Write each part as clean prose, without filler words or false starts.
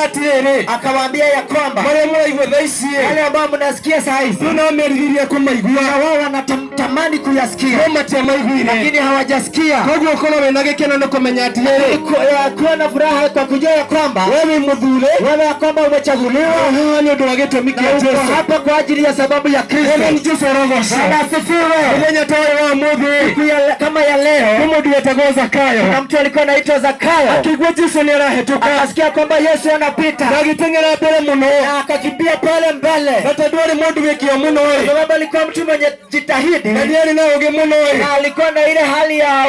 atiriri akawaambia ya kwamba wale mwaigua thaisi wale ambao mnasikia saa hizi no ameriririe kumaigua wao wanatamani kuyasikia no matiamaiguire lakini hawajasikia. koguo kono wena gikeno no kumenya atiriri kuwa na furaha kwa kujua ya kwamba wewe muthure wewe ya kwamba umechaguliwa ni undu wa gitumi kia Jesu hapa kwa ajili ya sababu ya Kristo. Amen. Jesu rogoso Bwana asifiwe. Mwenye tawe wa mudhi Kama ya leo mundu wetagwo Zakayo na mtu alikuwa anaitwa Zakayo akigwa Jesu ni arahetuka akasikia kwamba Yesu anapita na gitengera mbele muno akakimbia pale mbele na tadwari mundu wekio muno sababu alikuwa mtu mwenye jitahidi na ndiye na uge muno na alikuwa na ile hali ya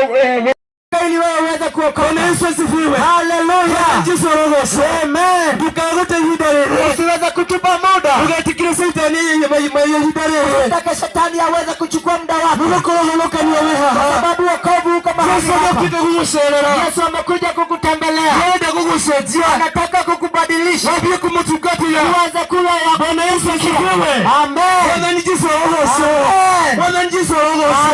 ili wewe uweze kuokoka. Yesu asifiwe. Haleluya. Jesu rogoso. Amen. Tukagote hidare. Usiweze kutupa muda. Ugatikire shetani hidare. Unataka shetani aweze kuchukua muda wako. Mungu holoka ni wewe kwa sababu wokovu uko mahali hapa. Yesu amekuja kukushorera. Yesu amekuja kukutembelea. Yeye kukusaidia. Anataka kukubadilisha. Wapi kumtukatia. Uweze kuwa ya Bwana Yesu asifiwe. Amen. Bwana ni Jesu rogoso. Bwana ni Jesu rogoso.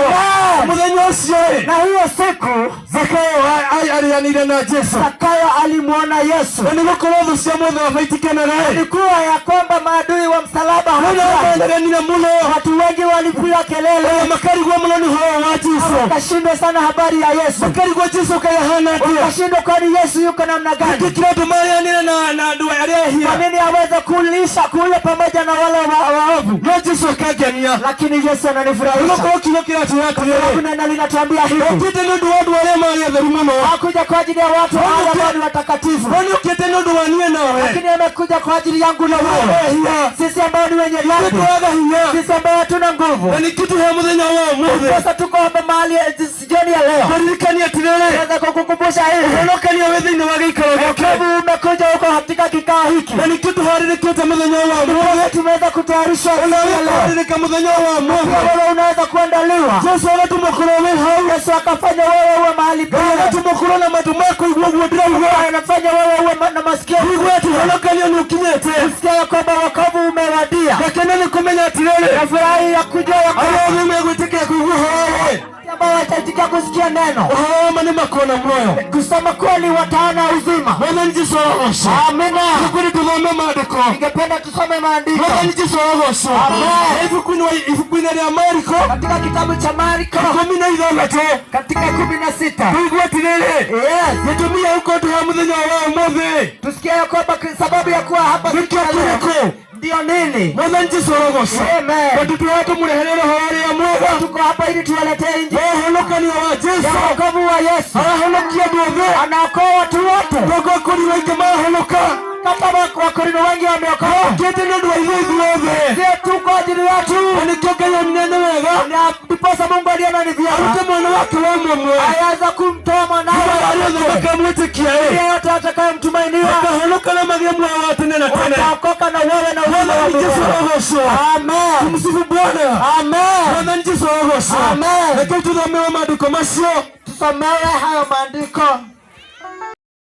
Amen. Na hiyo siku Zakayo alianira na Yesu. Zakayo alimuona Yesu. Ndio kwa sababu wafaitikana naye. Ilikuwa ya kwamba maadui wa msalaba watu wengi walipiga kelele. Makari kwa mloni hao watu Yesu. Wakashindwa sana habari ya Yesu. Makari kwa Yesu kaya hana. Wakashindwa kwani Yesu yuko namna gani? Kila tumari anira na dua aliye. Kwa nini aweze kulisha kule pamoja na wale waovu? Yesu akagania. Lakini Yesu ananifurahisha. Kwa kila watu wake. Kuna nani linatuambia hivi? Ukitendo watu wale mali ya dhalimu. Hakuja kwa ajili ya watu ambao ni watakatifu. Kwani ukitendo duanie nawe. Lakini amekuja kwa ajili yangu na wewe. Sisi ambao ni wenye dhambi. Sisi ambao hatuna nguvu. Ni kitu ya mwenye wao mmoja. Sasa tuko hapa mahali jioni ya leo. Barikani atirele. Naweza kukukumbusha hivi. Barikani wewe ndio wagika. Wokovu umekuja huko katika kikao hiki. Ni kitu hariri kitu mwenye wao mmoja. Tumeweza kutayarisha hariri kama mwenye wao mmoja. Wewe unaweza kuandaliwa. Yesu anatumokoro wewe. Yesu akafanya wewe uwe mahali pale. Anatumokoro na matumako igwa ndio anafanya wewe uwe na masikio. Barikani ni ukinyete. Usikia kwamba wokovu umewadia. Lakini ni kumenya atirele. Nafurahi ya kujua ya kwamba umegweteka kuhuha. Ambao watatika kusikia neno. Mani makona moyo. Kusema kweli wataona uzima. Bwana ni Yesu rogoso. Amina. Tukuri tusome maandiko. Ningependa tusome maandiko. Bwana ni Yesu rogoso. Amen. Ifukwini ya Marko. Katika kitabu cha Marko. 16. Katika 16. Tuigwetirele. Yes. Nitumia huko tu hamudhenya wao mothe. Tusikia ya kwamba sababu ya kuwa hapa siku ya leo. Ndio nini? Bwana ni Yesu rogoso. Amen. Watoto wako mrehelelo hawari ya Mungu. Tuko hapa ili tuwaletee injili. Holoka ni wa Yesu. Wokovu wa Yesu. Holokia duwe. Anaokoa watu wote. Dogo kuni wengi holoka. Kama Wakorintho wengi wameokoa. Kete ndio hizo wote. Sio tu kwa ajili ya watu. Anitoka ya mnene wewe. Na ndiposa Mungu aliona ni vyema. Alite mwana wake wa mume. Ayaanza kumtoa mwanawe. Alianza kumwitikia yeye. Yeye atakayemtumainia. Holoka na magemu wa watu tena tena. Ataokoka na wewe na wewe. Amen. Tumsifu Bwana. Amen. Bwana ni Yesu rogoso. Amen. Lakini tunaomba maandiko masio. Tusomewe hayo maandiko.